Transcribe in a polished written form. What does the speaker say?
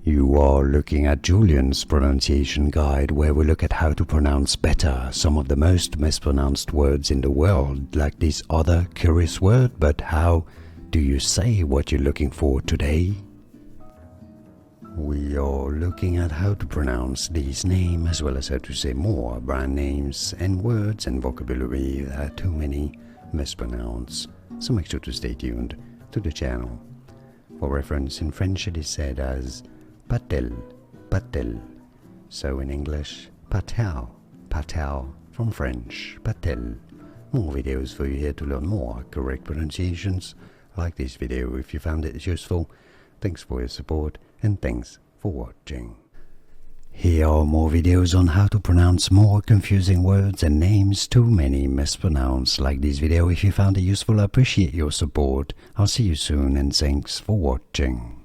You are looking at Julian's pronunciation guide, where we look at how to pronounce better some of the most mispronounced words in the world, like this other curious word. But how do you say what you're looking for today? We are looking at how to pronounce these names, as well as how to say more brand names and words and vocabulary that are too many mispronounced. So make sure to stay tuned to the channel. For reference, in French it is said as Patel, Patel. So in English, Patel, Patel from French, Patel. More videos for you here to learn more correct pronunciations. Like this video if you found it useful. Thanks for your support and thanks for watching. Here are more videos on how to pronounce more confusing words and names too many mispronounced. Like this video if you found it useful. I appreciate your support. I'll see you soon and thanks for watching.